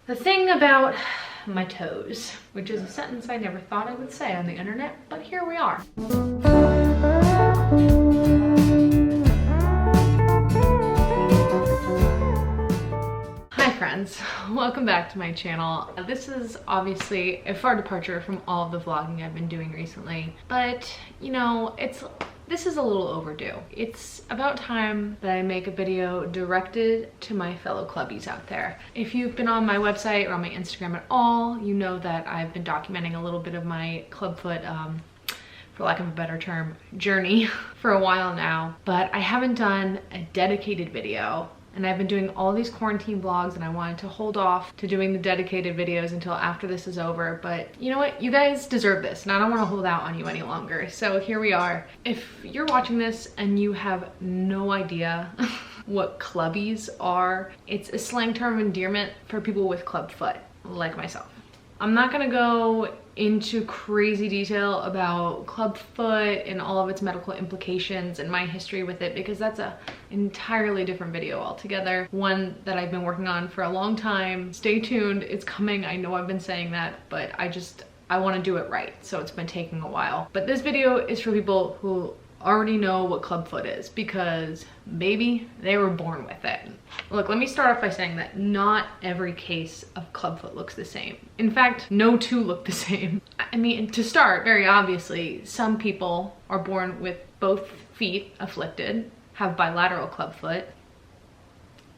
The thing about my toes, which is a sentence I never thought I would say on the internet, but here we are. Hi friends, welcome back to my channel. This is obviously a far departure from all of the vlogging I've been doing recently, but you know, this is a little overdue. It's about time that I make a video directed to my fellow clubbies out there. If you've been on my website or on my Instagram at all, you know that I've been documenting a little bit of my clubfoot, for lack of a better term, journey for a while now, but I haven't done a dedicated video. And I've been doing all these quarantine vlogs and I wanted to hold off to doing the dedicated videos until after this is over. But you know what? You guys deserve this and I don't want to hold out on you any longer. So here we are. If you're watching this and you have no idea what clubbies are, it's a slang term of endearment for people with clubfoot, like myself. I'm not gonna go into crazy detail about clubfoot and all of its medical implications and my history with it, because that's an entirely different video altogether, one that I've been working on for a long time. Stay tuned, it's coming. I know I've been saying that, but I want to do it right, so it's been taking a while. But this video is for people who already know what clubfoot is, because baby, they were born with it. Look, let me start off by saying that not every case of clubfoot looks the same. In fact, no two look the same. I mean, to start, very obviously, some people are born with both feet afflicted, have bilateral clubfoot.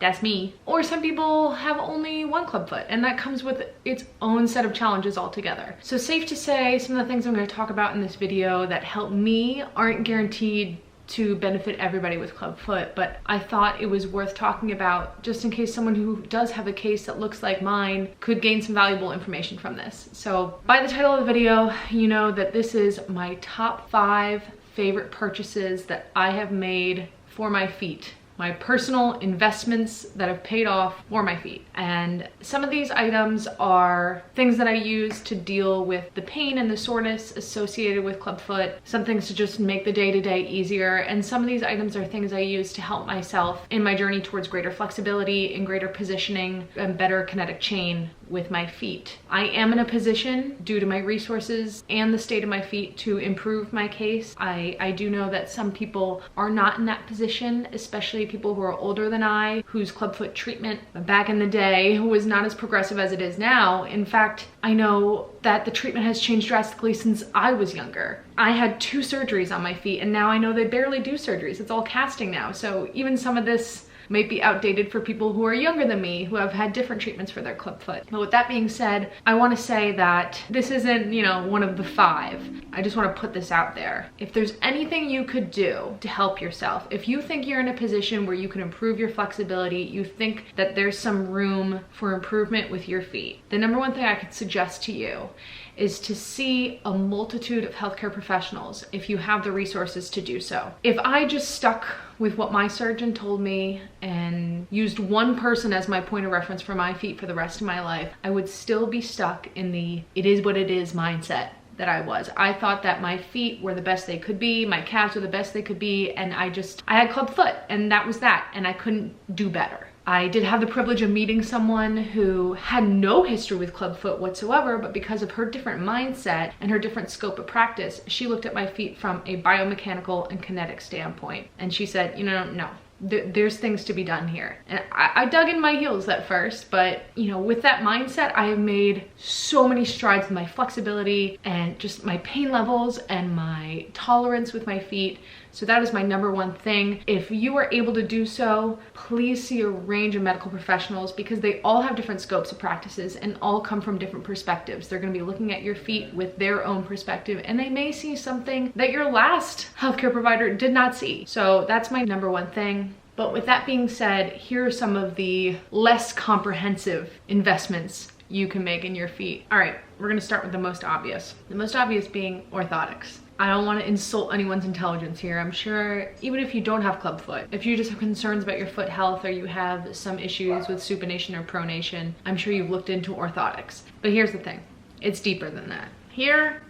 That's me. Or some people have only one clubfoot, and that comes with its own set of challenges altogether. So safe to say, some of the things I'm going to talk about in this video that help me aren't guaranteed to benefit everybody with clubfoot, but I thought it was worth talking about just in case someone who does have a case that looks like mine could gain some valuable information from this. So by the title of the video, you know that this is my top 5 favorite purchases that I have made for my feet. My personal investments that have paid off for my feet. And some of these items are things that I use to deal with the pain and the soreness associated with clubfoot, some things to just make the day-to-day easier, and some of these items are things I use to help myself in my journey towards greater flexibility and greater positioning and better kinetic chain with my feet. I am in a position, due to my resources and the state of my feet, to improve my case. I do know that some people are not in that position, especially people who are older than I, whose clubfoot treatment back in the day was not as progressive as it is now. In fact, I know that the treatment has changed drastically since I was younger. I had 2 surgeries on my feet and now I know they barely do surgeries. It's all casting now. So even some of this might be outdated for people who are younger than me, who have had different treatments for their clubfoot. But with that being said, I want to say that this isn't, you know, one of the 5. I just want to put this out there. If there's anything you could do to help yourself, if you think you're in a position where you can improve your flexibility, you think that there's some room for improvement with your feet, the number one thing I could suggest to you is to see a multitude of healthcare professionals if you have the resources to do so. If I just stuck with what my surgeon told me and used one person as my point of reference for my feet for the rest of my life, I would still be stuck in the it is what it is mindset that I was. I thought that my feet were the best they could be, my calves were the best they could be, and I had clubfoot, and that was that, and I couldn't do better. I did have the privilege of meeting someone who had no history with clubfoot whatsoever, but because of her different mindset and her different scope of practice, she looked at my feet from a biomechanical and kinetic standpoint. And she said, you know, no, there's things to be done here. And I dug in my heels at first, but you know, with that mindset, I have made so many strides in my flexibility and just my pain levels and my tolerance with my feet. So that is my number one thing. If you are able to do so, please see a range of medical professionals, because they all have different scopes of practices and all come from different perspectives. They're going to be looking at your feet with their own perspective, and they may see something that your last healthcare provider did not see. So that's my number one thing. But with that being said, here are some of the less comprehensive investments you can make in your feet. All right, we're going to start with the most obvious. The most obvious being orthotics. I don't want to insult anyone's intelligence here. I'm sure even if you don't have clubfoot, if you just have concerns about your foot health or you have some issues with supination or pronation, I'm sure you've looked into orthotics. But here's the thing, it's deeper than that. Here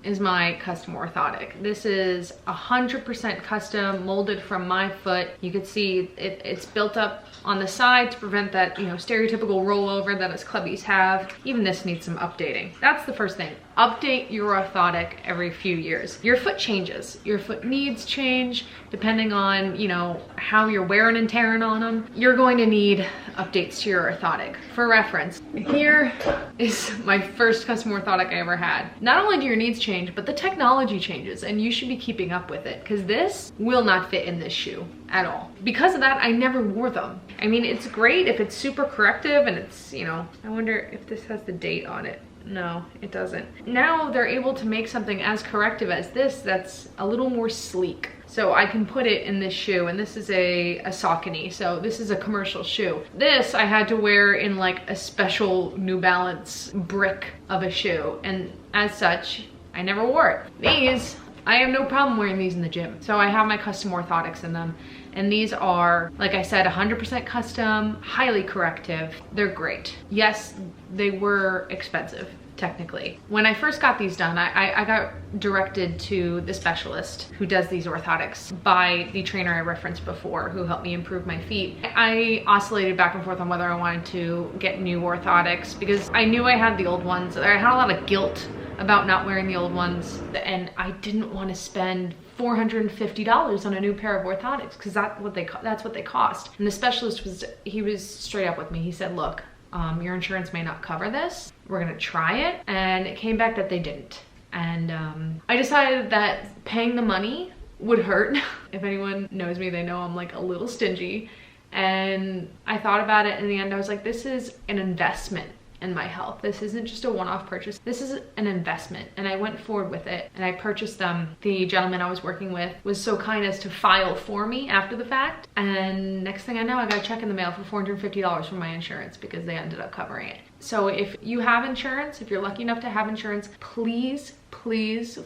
is my custom orthotic. This is 100% custom, molded from my foot. You can see it's built up on the side to prevent that, you know, stereotypical rollover that us clubbies have. Even this needs some updating. That's the first thing. Update your orthotic every few years. Your foot changes. Your foot needs change depending on, you know, how you're wearing and tearing on them. You're going to need updates to your orthotic. For reference, here is my first custom orthotic I ever had. Not only do your needs change, but the technology changes, and you should be keeping up with it, because this will not fit in this shoe at all. Because of that, I never wore them. I mean, it's great if it's super corrective and it's, you know, I wonder if this has the date on it. No, it doesn't. Now they're able to make something as corrective as this that's a little more sleek. So I can put it in this shoe, and this is a Saucony, so this is a commercial shoe. This I had to wear in like a special New Balance brick of a shoe, and as such, I never wore it. These, I have no problem wearing these in the gym. So I have my custom orthotics in them. And these are, like I said, 100% custom, highly corrective. They're great. Yes, they were expensive, technically. When I first got these done, I got directed to the specialist who does these orthotics by the trainer I referenced before, who helped me improve my feet. I oscillated back and forth on whether I wanted to get new orthotics because I knew I had the old ones. I had a lot of guilt about not wearing the old ones, and I didn't want to spend $450 on a new pair of orthotics because that's what they cost. And the specialist was straight up with me. He said, look, your insurance may not cover this. We're gonna try it. And it came back that they didn't. And I decided that paying the money would hurt. If anyone knows me, they know I'm like a little stingy. And I thought about it, in the end I was like, this is an investment in my health. This isn't just a one-off purchase. This is an investment, and I went forward with it and I purchased them. The gentleman I was working with was so kind as to file for me after the fact, and next thing I know, I got a check in the mail for $450 from my insurance because they ended up covering it. So if you have insurance, if you're lucky enough to have insurance, please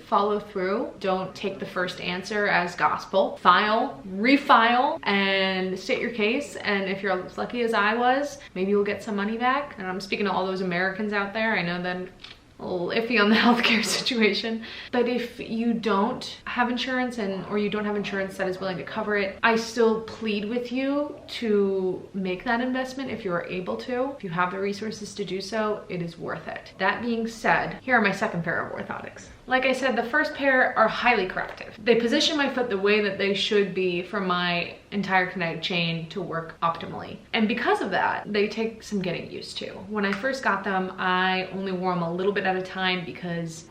follow through. Don't take the first answer as gospel. File, refile, and state your case. And if you're as lucky as I was, maybe you'll get some money back. And I'm speaking to all those Americans out there. I know that a little iffy on the healthcare situation, but if you don't have insurance or you don't have insurance that is willing to cover it, I still plead with you to make that investment if you are able to. If you have the resources to do so, it is worth it. That being said, here are my second pair of orthotics. Like I said, the first pair are highly corrective. They position my foot the way that they should be for my entire kinetic chain to work optimally. And because of that, they take some getting used to. When I first got them, I only wore them a little bit at a time because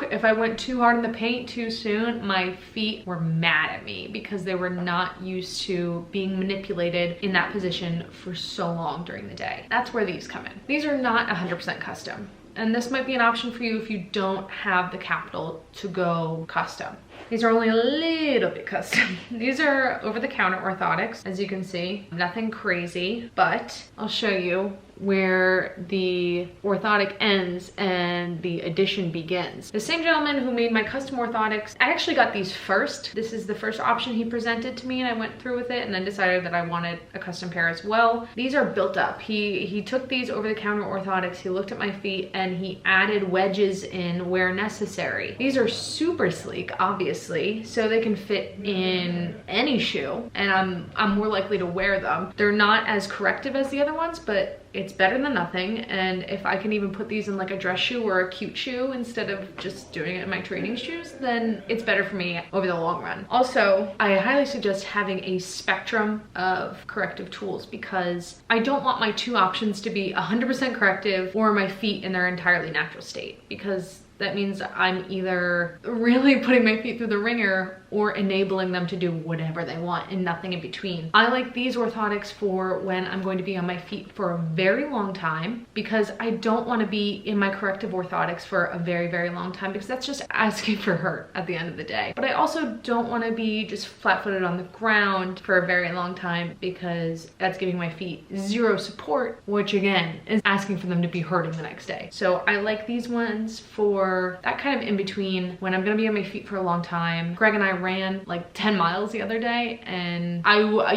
if I went too hard in the paint too soon, my feet were mad at me because they were not used to being manipulated in that position for so long during the day. That's where these come in. These are not 100% custom. And this might be an option for you if you don't have the capital to go custom. These are only a little bit custom. These are over-the-counter orthotics, as you can see. Nothing crazy, but I'll show you where the orthotic ends and the addition begins. The same gentleman who made my custom orthotics, I actually got these first. This is the first option he presented to me, and I went through with it and then decided that I wanted a custom pair as well. These are built up. He took these over-the-counter orthotics, he looked at my feet, and he added wedges in where necessary. These are super sleek, obviously, so they can fit in any shoe, and I'm more likely to wear them. They're not as corrective as the other ones, but it's better than nothing. And if I can even put these in like a dress shoe or a cute shoe instead of just doing it in my training shoes, then it's better for me over the long run. Also, I highly suggest having a spectrum of corrective tools because I don't want my two options to be 100% corrective or my feet in their entirely natural state, because that means I'm either really putting my feet through the ringer or enabling them to do whatever they want and nothing in between. I like these orthotics for when I'm going to be on my feet for a very long time, because I don't want to be in my corrective orthotics for a very, very long time, because that's just asking for hurt at the end of the day. But I also don't want to be just flat-footed on the ground for a very long time, because that's giving my feet zero support, which again is asking for them to be hurting the next day. So I like these ones for that kind of in between when I'm gonna be on my feet for a long time. Greg and I ran like 10 miles the other day, and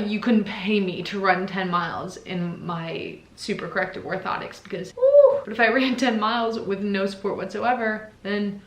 you couldn't pay me to run 10 miles in my super corrective orthotics, because but if I ran 10 miles with no support whatsoever, then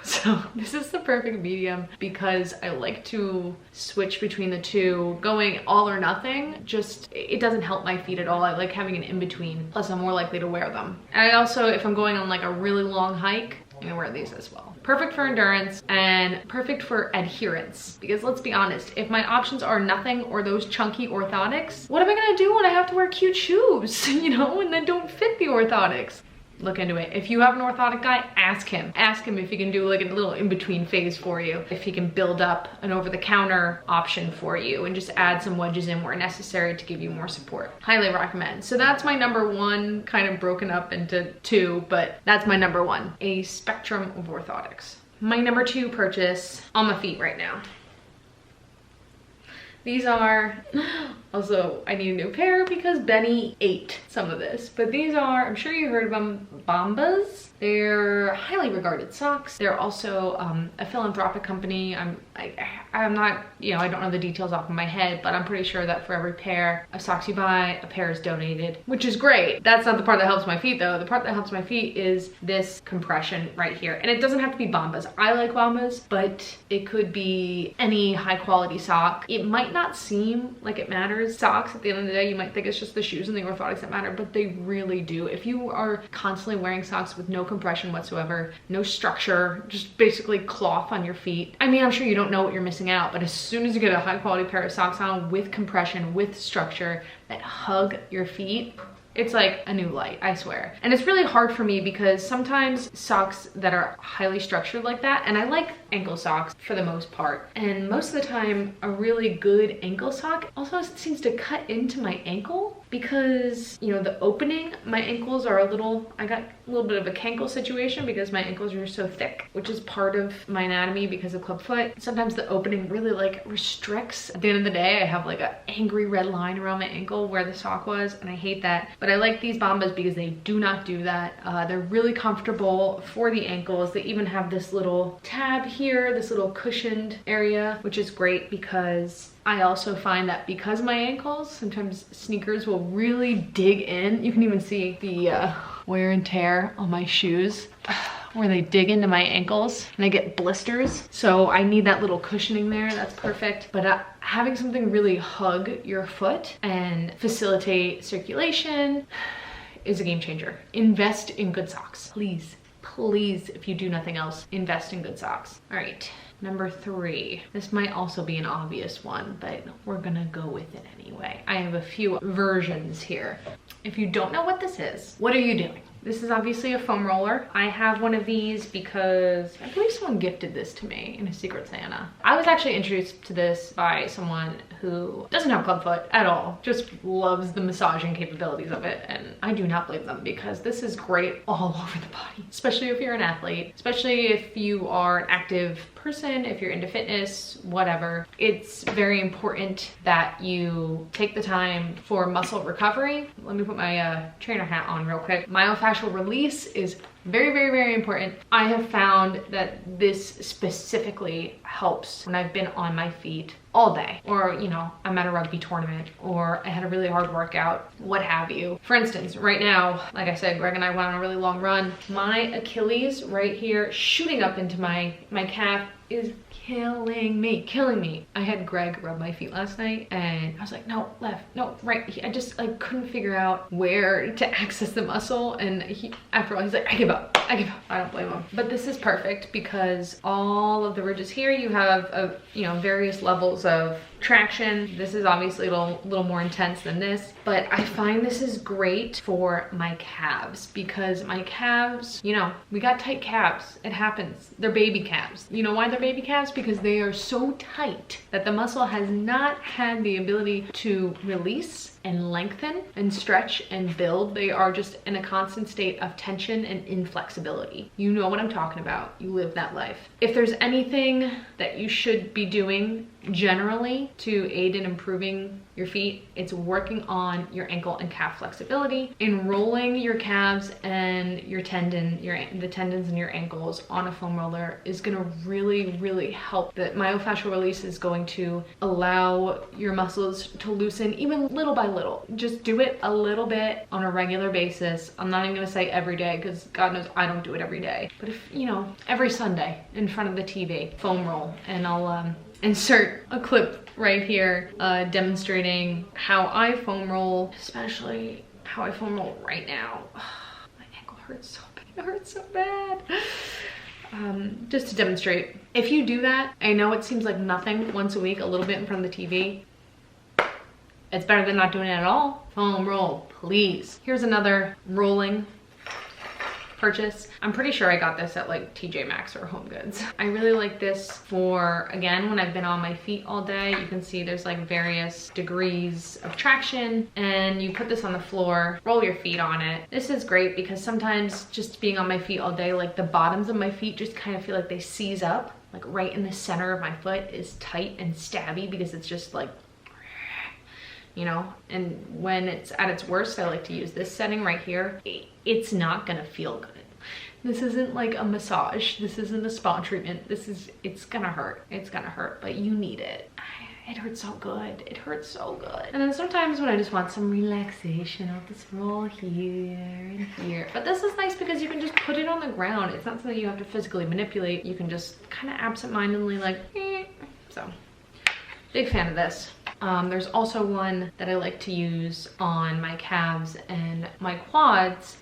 So this is the perfect medium because I like to switch between the two. Going all or nothing, just, it doesn't help my feet at all. I like having an in-between, plus I'm more likely to wear them. And I also, if I'm going on like a really long hike, I'm gonna wear these as well. Perfect for endurance and perfect for adherence. Because let's be honest, if my options are nothing or those chunky orthotics, what am I gonna do when I have to wear cute shoes, you know, and then don't fit the orthotics? Look into it. If you have an orthotic guy, ask him. Ask him if he can do like a little in-between phase for you. If he can build up an over-the-counter option for you and just add some wedges in where necessary to give you more support. Highly recommend. So that's my number one, kind of broken up into two, but that's my number one. A spectrum of orthotics. My number two purchase on my feet right now. These are, also I need a new pair because Benny ate some of this, but these are, I'm sure you heard of them, Bombas. They're highly regarded socks. They're also a philanthropic company. I'm not, you know, I don't know the details off of my head, but I'm pretty sure that for every pair of socks you buy, a pair is donated, which is great. That's not the part that helps my feet though. The part that helps my feet is this compression right here. And it doesn't have to be Bombas. I like Bombas, but it could be any high quality sock. It might not seem like it matters. Socks, at the end of the day, you might think it's just the shoes and the orthotics that matter, but they really do. If you are constantly wearing socks with no compression whatsoever, no structure, just basically cloth on your feet, I mean, I'm sure you don't know what you're missing out, but as soon as you get a high quality pair of socks on with compression, with structure that hug your feet, it's like a new light, I swear. And it's really hard for me because sometimes socks that are highly structured like that, and I like ankle socks for the most part, and most of the time a really good ankle sock also seems to cut into my ankle because, you know, the opening, my ankles are a little, I got a little bit of a cankle situation because my ankles are so thick, which is part of my anatomy because of clubfoot. Sometimes the opening really like restricts. At the end of the day, I have like an angry red line around my ankle where the sock was, and I hate that. But I like these Bombas because they do not do that. They're really comfortable for the ankles. They even have this little tab here, this little cushioned area, which is great because I also find that because of my ankles, sometimes sneakers will really dig in. You can even see the wear and tear on my shoes where they dig into my ankles and I get blisters. So I need that little cushioning there. That's perfect. But having something really hug your foot and facilitate circulation is a game changer. Invest in good socks, please. Please, if you do nothing else, invest in good socks. All right. Number three, this might also be an obvious one, but we're gonna go with it anyway. I have a few versions here. If you don't know what this is, what are you doing? This is obviously a foam roller. I have one of these because I believe someone gifted this to me in a Secret Santa. I was actually introduced to this by someone who doesn't have clubfoot at all, just loves the massaging capabilities of it, and I do not blame them because this is great all over the body, especially if you're an athlete, especially if you are an active person, if you're into fitness, whatever. It's very important that you take the time for muscle recovery. Let me put my trainer hat on real quick. Myofascial release is very, very, very important. I have found that this specifically helps when I've been on my feet all day, or, you know, I'm at a rugby tournament, or I had a really hard workout, what have you. For instance, right now, like I said, Greg and I went on a really long run. My Achilles right here, shooting up into my calf, is killing me. I had Greg rub my feet last night and I was like, no, left, no, right. I just like couldn't figure out where to access the muscle, and after a while he's like, I give up. I don't blame him. But this is perfect because all of the ridges here, you have you know, various levels of traction. This is obviously a little more intense than this, but I find this is great for my calves because my calves, you know, we got tight calves. It happens. They're baby calves. You know why they're baby calves? Because they are so tight that the muscle has not had the ability to release and lengthen and stretch and build. They are just in a constant state of tension and inflexibility. You know what I'm talking about. You live that life. If there's anything that you should be doing generally to aid in improving your feet, it's working on your ankle and calf flexibility. Enrolling your calves and your the tendons in your ankles on a foam roller is gonna really, really help. The myofascial release is going to allow your muscles to loosen even little by little. Just do it a little bit on a regular basis. I'm not even gonna say every day because God knows I don't do it every day. But if, you know, every Sunday in front of the TV, foam roll, and I'll insert a clip right here demonstrating how I foam roll, especially how I foam roll right now. My ankle hurts so bad. It hurts so bad. Just to demonstrate. If you do that, I know it seems like nothing once a week, a little bit in front of the TV. It's better than not doing it at all. Foam roll, please. Here's another rolling purchase. I'm pretty sure I got this at like TJ Maxx or Home Goods. I really like this for, again, when I've been on my feet all day. You can see there's like various degrees of traction, and you put this on the floor, roll your feet on it. This is great because sometimes just being on my feet all day, like the bottoms of my feet just kind of feel like they seize up. Like right in the center of my foot is tight and stabby because it's just like, you know, and when it's at its worst, I like to use this setting right here. It's not gonna feel good. This isn't like a massage. This isn't a spa treatment. It's gonna hurt. It's gonna hurt, but you need it. It hurts so good. It hurts so good. And then sometimes when I just want some relaxation, I'll just roll here and here. But this is nice because you can just put it on the ground. It's not something you have to physically manipulate. You can just kind of absentmindedly like, so big fan of this. There's also one that I like to use on my calves and my quads.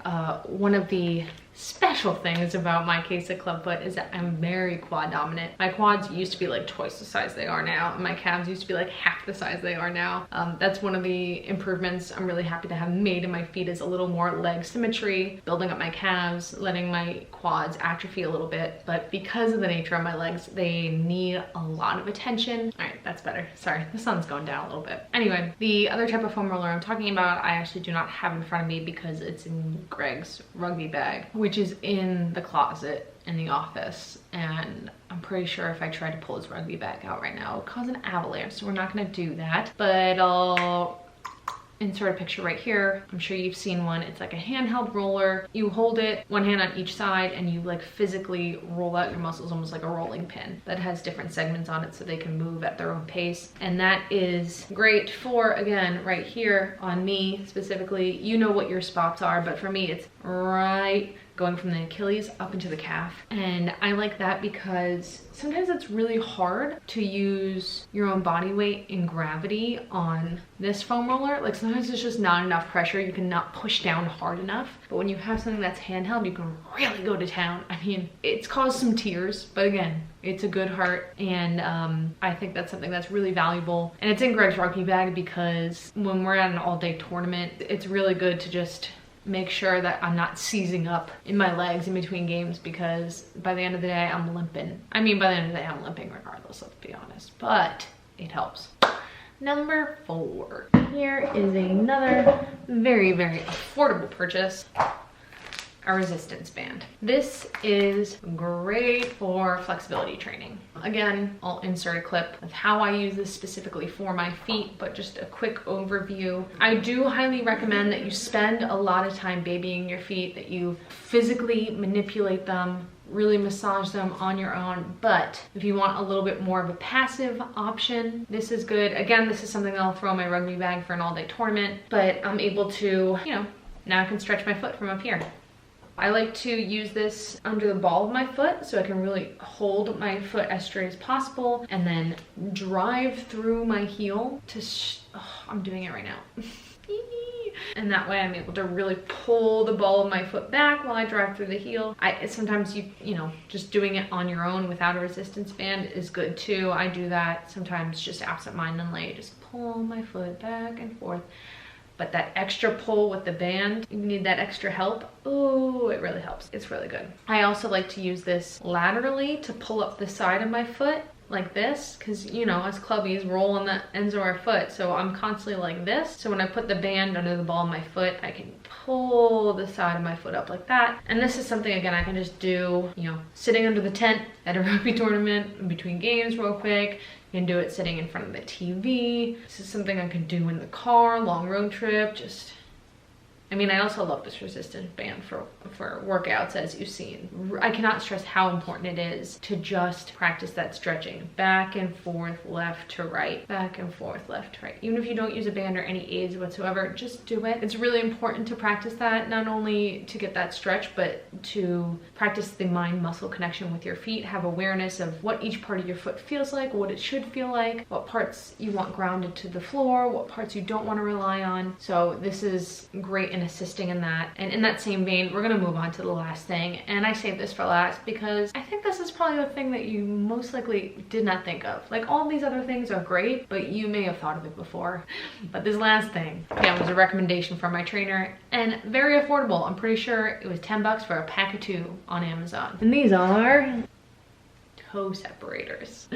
One of the special things about my case of clubfoot is that I'm very quad dominant. My quads used to be like twice the size they are now, and my calves used to be like half the size they are now. That's one of the improvements I'm really happy to have made in my feet, is a little more leg symmetry, building up my calves, letting my quads atrophy a little bit. But because of the nature of my legs, they need a lot of attention. All right, that's better. Sorry, the sun's going down a little bit. Anyway, the other type of foam roller I'm talking about, I actually do not have in front of me because it's in Greg's rugby bag, which is in the closet in the office, and I'm pretty sure if I tried to pull his rugby bag out right now, it would cause an avalanche, so we're not gonna do that. But I'll insert a picture right here. I'm sure you've seen one. It's like a handheld roller. You hold it, one hand on each side, and you like physically roll out your muscles, almost like a rolling pin that has different segments on it so they can move at their own pace. And that is great for, again, right here on me specifically. You know what your spots are, but for me, it's right going from the Achilles up into the calf. And I like that because sometimes it's really hard to use your own body weight and gravity on this foam roller. Like sometimes there's just not enough pressure. You cannot push down hard enough. But when you have something that's handheld, you can really go to town. I mean, it's caused some tears, but again, it's a good heart. And I think that's something that's really valuable. And it's in Greg's rugby bag because when we're at an all-day tournament, it's really good to just make sure that I'm not seizing up in my legs in between games, because by the end of the day, I'm limping. I mean, by the end of the day, I'm limping regardless, let's be honest, but it helps. Number 4. Here is another very, very affordable purchase. A resistance band. This is great for flexibility training. Again, I'll insert a clip of how I use this specifically for my feet, but just a quick overview. I do highly recommend that you spend a lot of time babying your feet, that you physically manipulate them, really massage them on your own. But if you want a little bit more of a passive option, this is good. Again, this is something I'll throw in my rugby bag for an all-day tournament, but I'm able to, you know, now I can stretch my foot from up here. I like to use this under the ball of my foot so I can really hold my foot as straight as possible and then drive through my heel to, I'm doing it right now. And that way I'm able to really pull the ball of my foot back while I drive through the heel. Sometimes you know, just doing it on your own without a resistance band is good too. I do that sometimes just absent-mindedly, just pull my foot back and forth. But that extra pull with the band, you need that extra help. Oh, it really helps. It's really good. I also like to use this laterally to pull up the side of my foot like this, because, you know, as clubbies, roll on the ends of our foot. So I'm constantly like this. So when I put the band under the ball of my foot, I can pull the side of my foot up like that. And this is something, again, I can just do, you know, sitting under the tent at a rugby tournament in between games real quick. You can do it sitting in front of the TV. This is something I can do in the car, long road trip, just I mean, I also love this resistance band for workouts, as you've seen. I cannot stress how important it is to just practice that stretching. Back and forth, left to right, back and forth, left to right. Even if you don't use a band or any aids whatsoever, just do it. It's really important to practice that, not only to get that stretch, but to practice the mind-muscle connection with your feet, have awareness of what each part of your foot feels like, what it should feel like, what parts you want grounded to the floor, what parts you don't want to rely on. So this is great in assisting in that. And in that same vein, we're gonna move on to the last thing. And I saved this for last because I think this is probably the thing that you most likely did not think of. Like, all these other things are great, but you may have thought of it before. But this last thing, yeah, was a recommendation from my trainer and very affordable. I'm pretty sure it was 10 bucks for a pack of 2 on Amazon. And these are toe separators.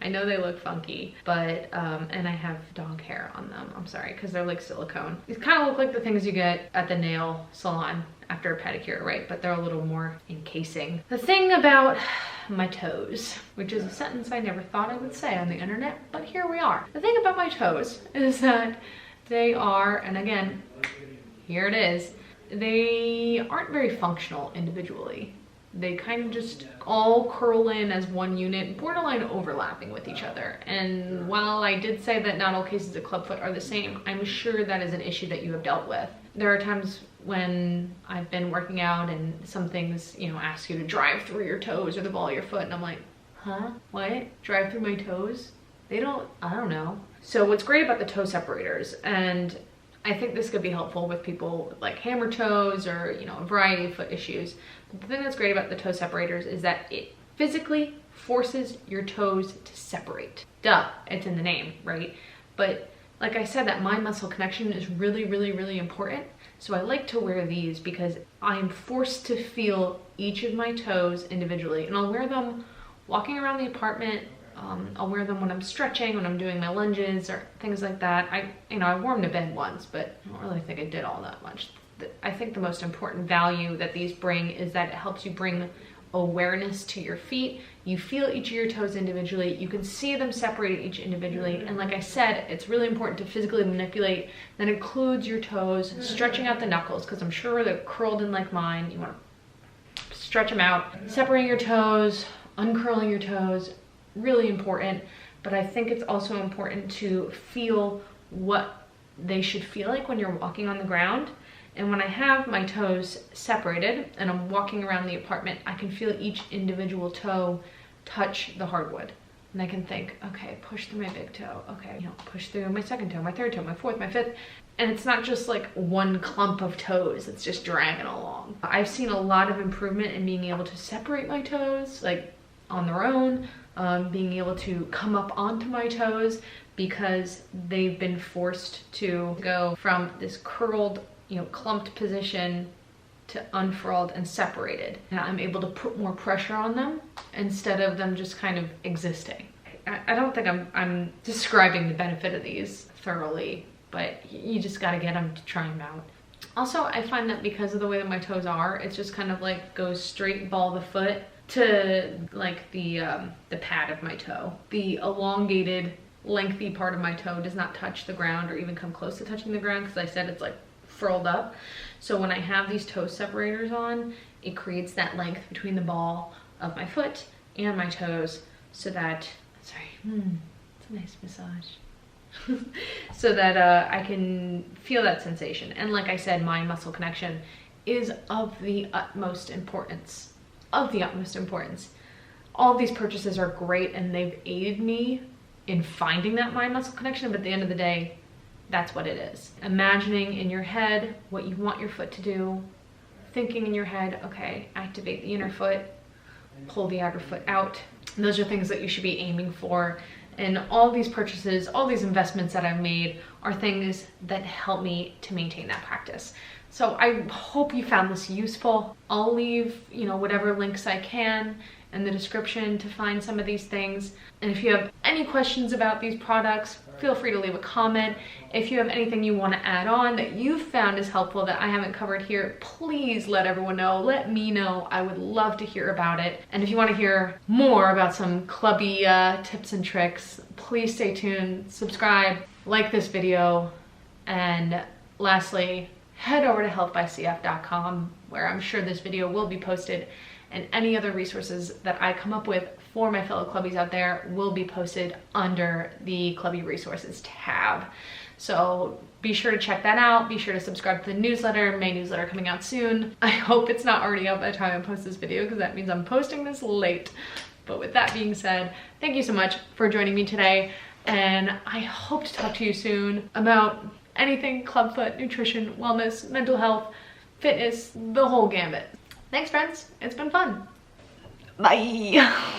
I know they look funky, but and I have dog hair on them. I'm sorry, because they're like silicone. These kind of look like the things you get at the nail salon after a pedicure, right? But they're a little more encasing. The thing about my toes, which is a sentence I never thought I would say on the internet, but here we are. The thing about my toes is that they are, and again, here it is, they aren't very functional individually. They kind of just all curl in as one unit, borderline overlapping with each other. And while I did say that not all cases of clubfoot are the same, I'm sure that is an issue that you have dealt with. There are times when I've been working out and some things, you know, ask you to drive through your toes or the ball of your foot, and I'm like, huh? What? Drive through my toes? I don't know. So what's great about the toe separators, and I think this could be helpful with people with like hammer toes or, you know, a variety of foot issues. But the thing that's great about the toe separators is that it physically forces your toes to separate. Duh, it's in the name, right? But like I said, that mind muscle connection is really, really, really important. So I like to wear these because I'm forced to feel each of my toes individually, and I'll wear them walking around the apartment. I'll wear them when I'm stretching, when I'm doing my lunges or things like that. I wore them to bed once, but I don't really think I did all that much. I think the most important value that these bring is that it helps you bring awareness to your feet. You feel each of your toes individually. You can see them separated each individually. And like I said, it's really important to physically manipulate. That includes your toes, stretching out the knuckles, because I'm sure they're curled in like mine. You want to stretch them out, separating your toes, uncurling your toes. Really important. But I think it's also important to feel what they should feel like when you're walking on the ground. And when I have my toes separated and I'm walking around the apartment, I can feel each individual toe touch the hardwood. And I can think, okay, push through my big toe. Okay, you know, push through my second toe, my third toe, my fourth, my fifth. And it's not just like one clump of toes, it's just dragging along. I've seen a lot of improvement in being able to separate my toes, like on their own, being able to come up onto my toes because they've been forced to go from this curled, you know, clumped position to unfurled and separated. And I'm able to put more pressure on them instead of them just kind of existing. I don't think I'm describing the benefit of these thoroughly, but you just gotta get them to try them out. Also, I find that because of the way that my toes are, it's just kind of like goes straight ball of the foot to like the pad of my toe. The elongated, lengthy part of my toe does not touch the ground or even come close to touching the ground, because I said it's like furled up. So when I have these toe separators on, it creates that length between the ball of my foot and my toes, so that, sorry, it's a nice massage. So that I can feel that sensation. And like I said, mind muscle connection is of the utmost importance. Of the utmost importance. All of these purchases are great and they've aided me in finding that mind muscle connection, but at the end of the day, that's what it is. Imagining in your head what you want your foot to do, thinking in your head, okay, activate the inner foot, pull the outer foot out. And those are things that you should be aiming for. And all these purchases, all these investments that I've made are things that help me to maintain that practice. So I hope you found this useful. I'll leave, you know, whatever links I can in the description to find some of these things. And if you have any questions about these products, feel free to leave a comment. If you have anything you want to add on that you've found is helpful that I haven't covered here, please let everyone know. Let me know. I would love to hear about it. And if you want to hear more about some clubby tips and tricks, please stay tuned, subscribe, like this video, and lastly, head over to healthbycf.com, where I'm sure this video will be posted, and any other resources that I come up with for my fellow clubbies out there will be posted under the Clubby Resources tab. So be sure to check that out. Be sure to subscribe to the newsletter, May newsletter coming out soon. I hope it's not already up by the time I post this video, because that means I'm posting this late. But with that being said, thank you so much for joining me today, and I hope to talk to you soon about anything clubfoot, nutrition, wellness, mental health, fitness, the whole gambit. Thanks, friends. It's been fun. Bye.